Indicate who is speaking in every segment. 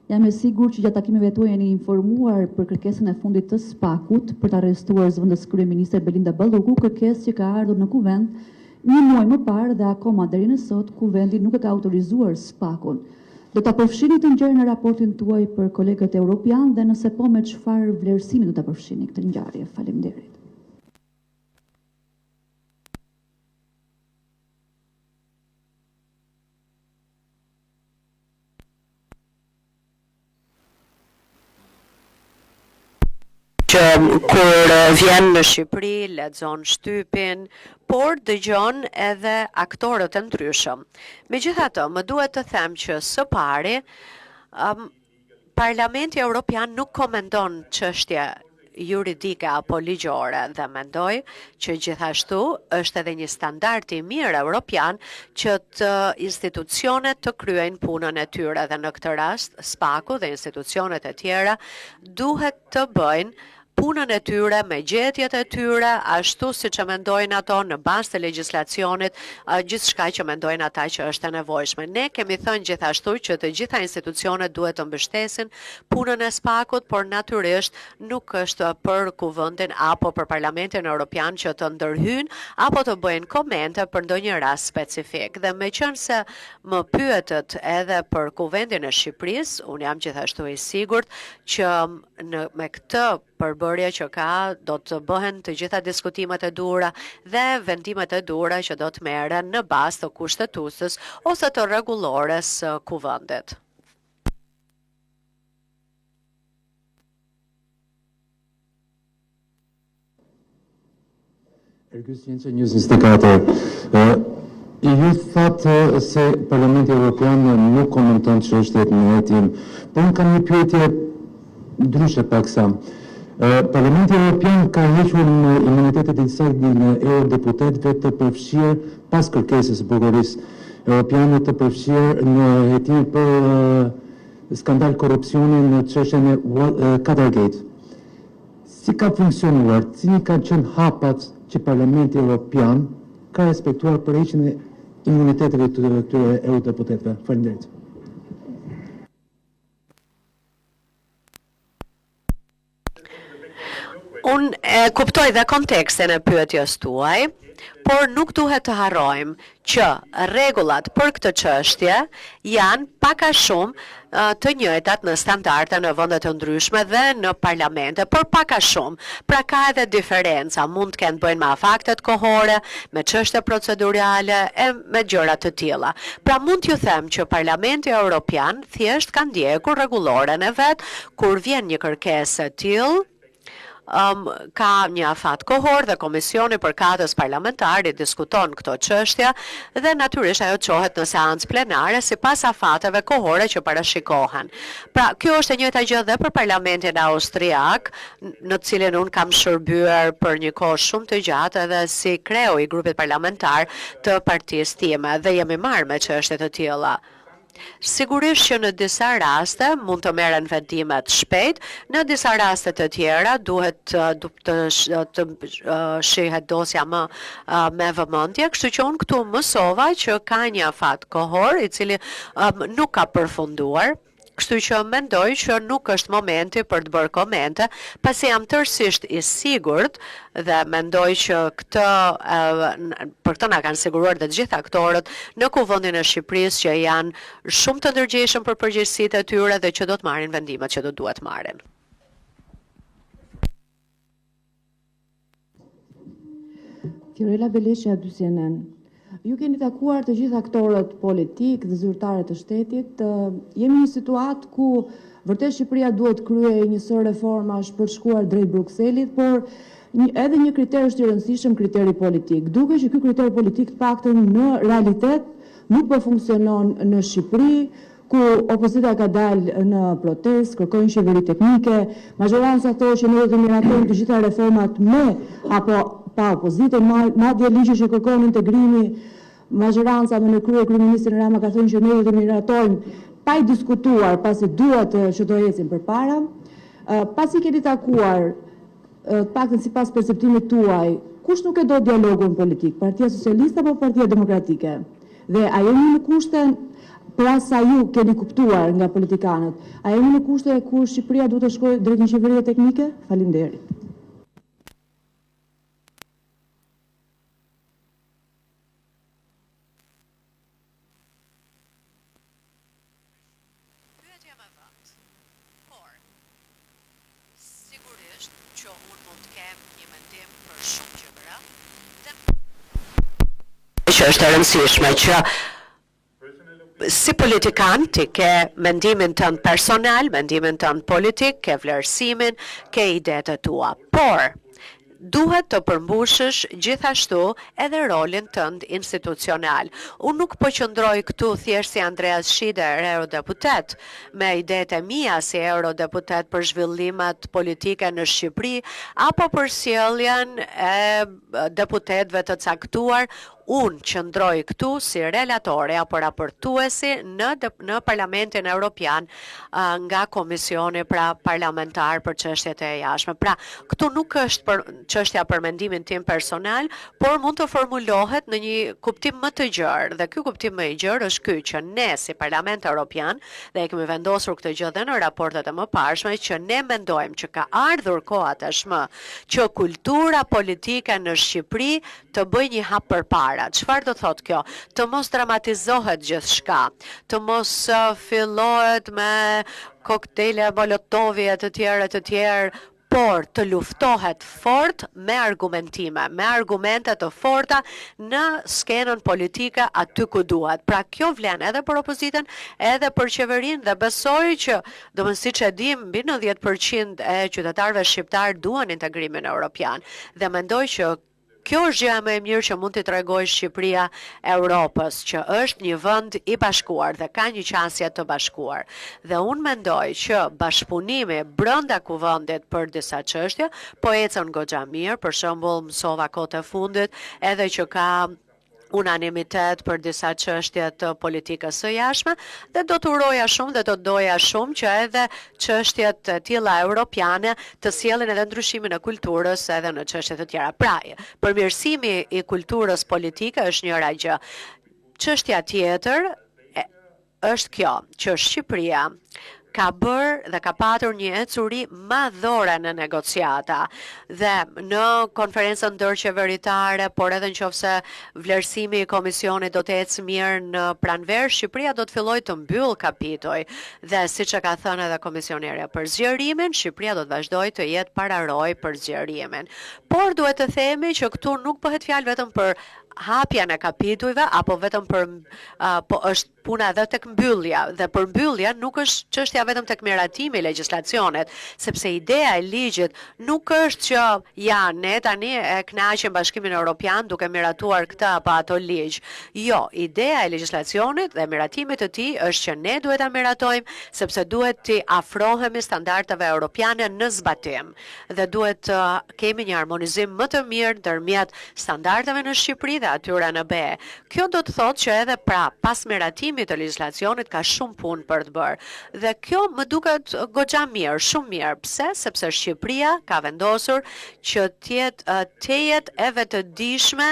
Speaker 1: Jam e sigurt që gjatë takimeve tuaja jeni informuar për kërkesën e fundit të SPAK-ut për të arrestuar zëvendës kryeministre Belinda Balloku, kërkesë që ka ardhur në kuvend një muaj më parë dhe akoma deri në sot kuvendi nuk e ka autorizuar SPAK-un. Do ta përfshini të ngjarje në raportin tuaj për kolegët evropian dhe nëse po me çfarë vlerësimi do ta përfshini këtë ngjarje? Faleminderit.
Speaker 2: Që kur vjen në Shqipëri, lexon shtypin, por dëgjon edhe aktorët e ndryshëm. Megjithatë, më duhet të them që së pari, Parlamenti Evropian nuk komenton çështje juridike apo ligjore dhe mendoj që gjithashtu është edhe një standard i mirë evropian që të institucionet të kryejnë punën e tyre dhe në këtë rast SPAK-u dhe institucionet e tjera duhet të bëjnë punën e tyre, me gjetjet e tyre, ashtu si që mendojnë ato në bazë të legjislacionit, gjithçka që mendojnë ata që është e nevojshme. Ne kemi thënë gjithashtu që të gjitha institucionet duhet të mbështesin punën e SPAK-ut, por natyrisht nuk është për kuvendin apo për Parlamentin Evropian që të ndërhyjnë apo të bëjnë komente për ndonjë rast specifik. Dhe meqense më pyetët edhe për kuvendin e Shqipërisë, unë jam gjithashtu i sigurt që me këtë përbërje që ka, do të bëhen të gjitha diskutimet e duhura dhe vendimet e duhura që do të merren në bazë të kushtetuesës ose të rregullores së kuvendit.
Speaker 3: Ergjës Jençe, News 24. Ju thatë se Parlamenti Evropian nuk komenton çështjet në hetim, por unë kam një pyetje ndryshe paksa. Parlamenti Evropian ka hequr në imunitetet e disa eurodeputetëve të përfshirë pas kërkesës së Bukurisë Evropiane të përfshirë në hetim për skandal korrupsioni në çështjen e Qatargate. Si ka funksionuar, cili kanë qenë hapat që Parlamenti Evropian ka respektuar për heqjen e imuniteteve të këtyre eurodeputetëve? Faleminderit.
Speaker 2: Unë kuptoj dhe kontekstin e pyetjes tuaj, por nuk duhet të harrojmë që rregullat për këtë çështje janë pak a shumë të njëjtat në standarde në vende të ndryshme dhe në parlamente, por pak a shumë. Pra ka edhe diferenca, mund të kenë bëjnë me faktet kohore, me çështje procedurale e me gjëra të tilla. Pra mund t'ju them që Parlamenti Evropian thjesht ka ndjekur rregulloren e vet kur vjen një kërkesë e tillë. Ka një afat kohor dhe komisioni për katës parlamentari diskuton këto çështje dhe natyrisht ajo çohet në seancë plenare sipas afateve kohore që parashikohen. Pra, kjo është e njëjta gjë dhe për Parlamentin Austriak, në të cilin unë kam shërbyer për një kohë shumë të gjatë edhe si kreu i grupit parlamentar të partisë time dhe jemi marrë me çështje të tilla. Sigurisht që në disa raste mund të merren vendimet shpejt, në disa raste të tjera duhet të shihet dosja më me vëmendje, kështu që unë këtu mësova që ka një afat kohor i cili nuk ka përfunduar. Kështu që mendoj që nuk është momenti për të bërë komente, pasi jam tërësisht i sigurt dhe mendoj që për këtë na kanë siguruar dhe të gjithë aktorët në kuvendin e Shqipërisë që janë shumë të ndërgjegjshëm për përgjegjësitë e tyre dhe që do të marrin vendimet që do duhet marrin.
Speaker 1: Fiorella Belesha, CNN. Ju keni takuar të gjithë aktorët politik dhe zyrtarët të shtetit. Jemi në një situatë ku vërtet Shqipëria duhet kryej një sër reformash për të shkuar drejt Brukselit, por edhe një kriter është i rëndësishëm, kriteri politik. Duke që ky kriter politik të paktën në realitet nuk po funksionon në Shqipëri, ku opozita ka dalë në protest, kërkojnë qeveri teknike, majoranca thoshte që ne do të miratojmë të gjitha reformat me apo pa opozitën, madje ligji që kërkon integrimi, majoranca me në krye kryeministrin Rama ka thënë që ne do të miratojmë pa i diskutuar, pasi duhet që do ecim përpara. Pasi keni takuar, të paktën sipas perceptimit tuaj, kush nuk e do dialogun politik, Partia Socialiste apo Partia Demokratike? Dhe a jeni në kushte për aq sa ju keni kuptuar nga politikanët, a jeni në kushte ku Shqipëria duhet të shkojë drejt një qeverie teknike? Faleminderit.
Speaker 2: Sigurisht që unë mund të kem një mendim për shumë gjëra, që është e rëndësishme që si politikan ti ke mendimin tënd personal, mendimin tënd politik, ke vlerësimin, ke idetë e tua, por duhet të përmbushësh gjithashtu edhe rolin tënd institucional. Unë nuk po qëndroj këtu thjesht si Andreas Schieder, eurodeputet, me idetë e mia si eurodeputet për zhvillimet politike në Shqipëri, apo për sjelljen e deputetëve të caktuar. Unë qëndroj këtu si relatore apo raportuesi në Parlamentin Evropian nga Komisioni parlamentar për çështjet e jashtme. Pra, këtu nuk është për çështja për mendimin tim personal, por mund të formulohet në një kuptim më të gjerë. Dhe ky kuptim më i gjerë është ky që ne si Parlament Evropian, dhe e kemi vendosur këtë gjë dhe në raportet e mëparshme, që ne mendojmë që ka ardhur koha tashmë që kultura politike në Shqipëri të bëjë një hap përpara. Çfarë do thotë kjo? Të mos dramatizohet gjithçka, të mos fillohet me koktejle Molotovi e të tjerë, por të luftohet fort me argumentime, me argumente të forta në skenën politike aty ku duhet. Pra kjo vlen edhe për opozitën, edhe për qeverinë dhe besoj që, siç e dim, mbi 90% e qytetarëve shqiptar duan integrimin evropian dhe mendoj që kjo është gjëja më e mirë që mund t'i tregojë Shqipëria Europës, që është një vend i bashkuar dhe ka një qasje të bashkuar. Dhe unë mendoj që bashkëpunimi brenda kuvendit për disa çështje po ecën goxha mirë, për shembull mësova kohët e fundit edhe që ka unanimitet për disa çështje të politikës së jashtme dhe do të uroja shumë dhe do të doja shumë që edhe çështjet të tilla europiane të sjellin edhe ndryshimin e kulturës edhe në çështje të tjera. Pra, përmirësimi i kulturës politike është njëra gjë. Çështja tjetër është kjo, që Shqipëria ka bërë dhe ka patur një ecuri madhore në negociata dhe në konferencën ndërqeveritare, por edhe nëse vlerësimi i komisionit do të ecë mirë në pranverë, Shqipëria do të fillojë të mbyll kapitoj dhe siç e ka thënë edhe komisionere për zgjerimin, Shqipëria do të vazhdojë të jetë pararoj për zgjerimin. Por duhet të themi që këtu nuk bëhet fjalë vetëm për hapjen e kapitujve apo vetëm për po është puna edhe tek mbyllja dhe për mbyllja nuk është çështja vetëm tek miratimi i legjislacionit, sepse ideja e ligjit nuk është që ne tani e kënaqim Bashkimin Evropian duke miratuar këtë apo ato ligj. Jo, ideja e legjislacionit dhe miratimit të tij është që ne duhet ta miratojmë sepse duhet të afrohemi standardeve europiane në zbatim dhe duhet të kemi një harmonizim më të mirë ndërmjet standardeve në Shqipëri dhe atyre në BE. Kjo do të thotë që edhe pas miratimit të legjislacionit ka shumë punë për të bërë. Dhe kjo më duket goxha mirë, shumë mirë. Pse? Sepse Shqipëria ka vendosur që të jetë e vetëdijshme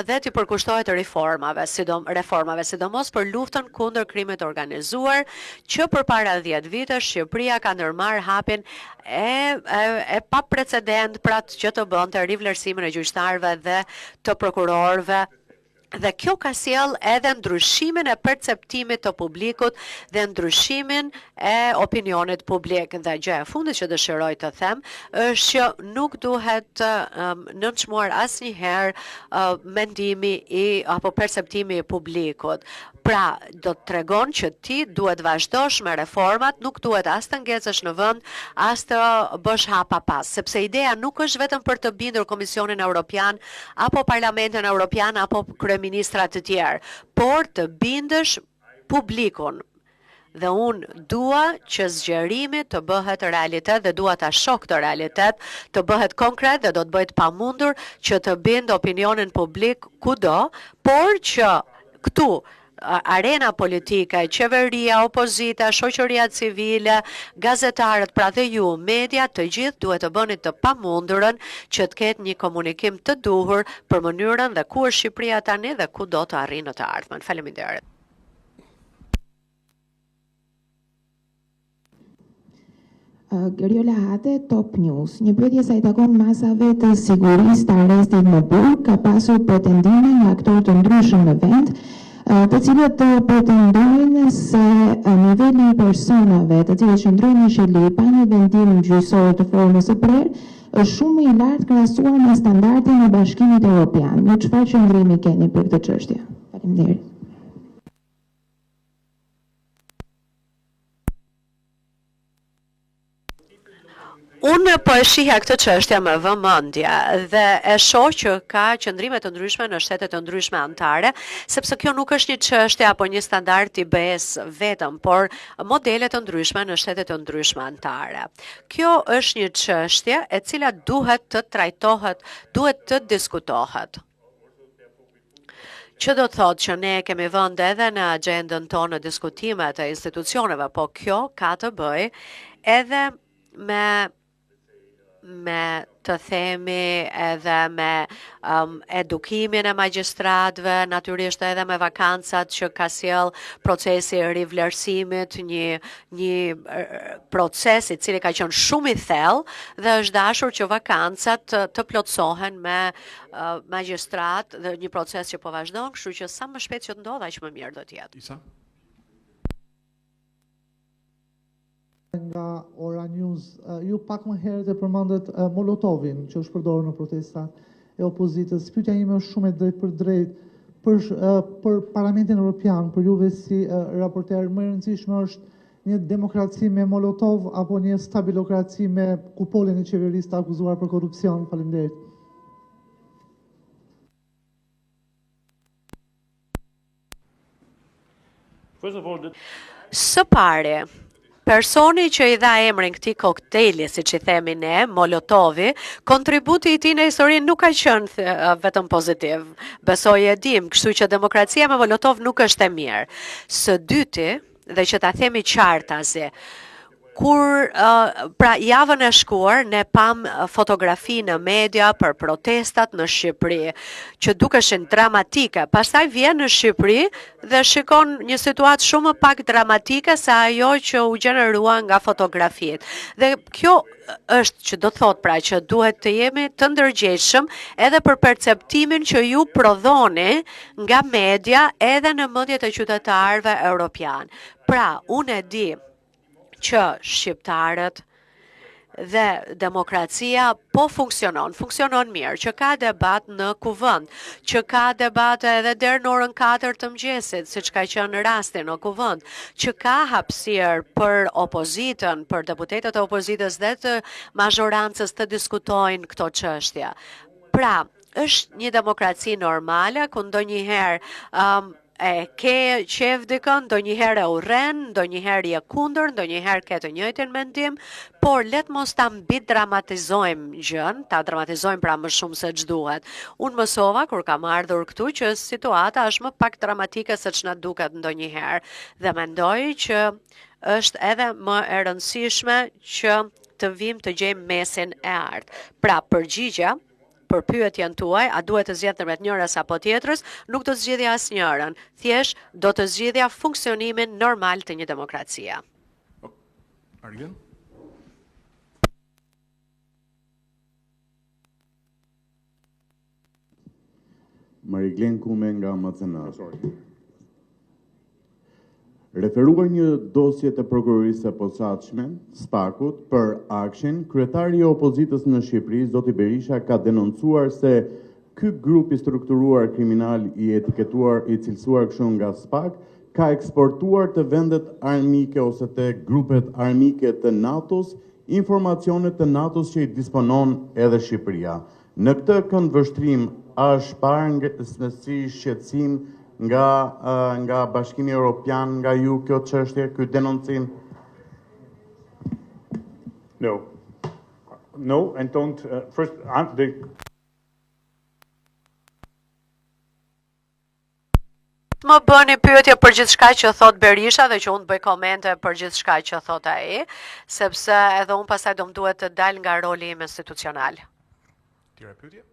Speaker 2: dhe të përkushtohet reformave, sidomos për luftën kundër krimit organizuar, që përpara 10 vitesh Shqipëria ka ndërmarrë hapin e pa precedent pra që të bënte rivlerësimin e gjyqtarëve dhe të prokurorëve. Dhe kjo ka sjell edhe ndryshimin e perceptimit të publikut dhe ndryshimin e opinionit publik. Dhe gjë e fundit që dëshiroj të them është që nuk duhet nënçmuar asnjëherë mendimi apo perceptimi i publikut. Pra, do të tregon që ti duhet vazhdosh me reformat, nuk duhet as të ngecësh në vend, as të bësh hapa pas, sepse ideja nuk është vetëm për të bindur Komisionin Evropian, apo Parlamentin Evropian, apo kryeministrat të tjerë, por të bindësh publikun. Dhe unë dua që zgjerimi të bëhet realitet dhe dua ta shoh këtë realitet, të bëhet konkret dhe do të bëhet pamundur që të bind opinionin publik kudo, por që këtu arena politike, qeveria, opozita, shoqëria civile, gazetarët, pra dhe ju, media, të gjithë duhet të bëni të pamundurën që të ketë një komunikim të duhur për mënyrën dhe ku është Shqipëria tani dhe ku do të arrijë në të ardhmen. Faleminderit.
Speaker 4: Geriola Hate, Top News. Një pyetje sa I takon masave të sigurisë të arrestit në Burg, ka pasur pretendime nga aktorë të ndryshëm në vend, të cilët pretendojnë se niveli I personave të cilët qëndrojnë në Sheli pa një vendim gjyqësor të formës së prerë është shumë I lartë krahasuar me standardin e Bashkimit Evropian. Ju çfarë qëndrimi keni për këtë çështje? Faleminderit.
Speaker 2: Unë po e shihja këtë çështje me vëmendje dhe e shoh që ka qëndrime të ndryshme në shtete të ndryshme anëtare, sepse kjo nuk është një çështje apo një standard I BE-s vetëm, por modele të ndryshme në shtete të ndryshme anëtare. Kjo është një çështje e cila duhet të trajtohet, duhet të diskutohet. Që do të thotë që ne kemi vënë edhe në agjendën tonë në diskutimet e institucioneve, po kjo ka të bëjë edhe me të themi edhe me edukimin e magjistratëve, natyrisht edhe me vakancat që ka sjell procesi I rivlerësimit, një proces I cili ka qenë shumë I thellë dhe është dashur që vakancat të plotësohen me magjistrat dhe një proces që po vazhdon, kështu që sa më shpejt që të ndodhë, aq më mirë do të jetë.
Speaker 5: Isa?
Speaker 6: Nga Ora News, ju pak më herët e përmendet Molotovin që është përdorur në protesta e opozitës. Pyetja ime është shumë e drejtë për drejtë për Parlamentin Evropian, për juve si raporter, më e rëndësishme është një demokraci me Molotov apo një stabilokraci me kupolin e qeverisë të akuzuar për korrupsion? Faleminderit.
Speaker 2: Së pari, personi që I dha emrin këtij koktejli, siç I themi ne, Molotovi, kontributi I tij në historinë nuk ka qenë vetëm pozitiv. Besoj e dim, kështu që demokracia me Molotov nuk është e mirë. Së dyti, dhe që ta themi qartazi, kur pra javën e shkuar ne pam fotografi në media për protestat në Shqipëri, që dukeshin dramatike. Pastaj vjen në Shqipëri dhe shikon një situatë shumë pak dramatike se ajo që u gjenerua nga fotografitë. Dhe kjo është që do thot pra që duhet të jemi të ndërgjegjshëm edhe për perceptimin që ju prodhoni nga media edhe në mendjet e qytetarëve europian. Pra, unë e di që shqiptarët dhe demokracia po funksionon mirë, që ka debat në kuvend, që ka debat edhe deri në orën 4 të mëngjesit, siç ka qenë rasti në kuvend, që ka hapësirë për opozitën, për deputetët e opozitës dhe të mazhorancës të diskutojnë këto çështje. Pra, është një demokraci normale ku ndonjëherë e ke qef dikën, ndonjëherë e urren, ndonjëherë je kundër, ndonjëherë ke të njëjtin mendim, por let mos ta mbi dramatizojmë gjën, ta dramatizojmë pra më shumë se ç'duhet. Unë mësova kur kam ardhur këtu që situata është më pak dramatike se ç'na duket ndonjëherë dhe mendoj që është edhe më e rëndësishme që të vim të gjejmë mesin e artë. Pra, përgjigja për pyetjen tuaj, a duhet të zgjedh ndërmjet njërës apo tjetrës, nuk do të zgjidhja asnjërin. Thjesht do të zgjidhja funksionimin normal të një demokracie.
Speaker 5: Argen?
Speaker 7: Mariglen Kume nga Macenat. Referuar një dosje të prokurorisë së posaçme, Spakut, për Akshin, kryetari I opozitës në Shqipëri, Zoti Berisha, ka denoncuar se ky grup I strukturuar kriminal I etiketuar, I cilësuar kështu nga Spak, ka eksportuar të vendet armike ose të grupet armike të NATO-s, informacione të NATO-s që I disponon edhe Shqipëria. Në këtë këndvështrim është parë si shqetësim nga Bashkimi Evropian, nga ju kjo çështje, ky denoncim?
Speaker 8: No, and don't. First,
Speaker 2: Më bëni pyetje për gjithçka që thot Berisha dhe që unë bëj komente për gjithçka që thot ai, sepse edhe unë pastaj do më duhet të dal nga roli im institucional.
Speaker 5: Tjera pyetje?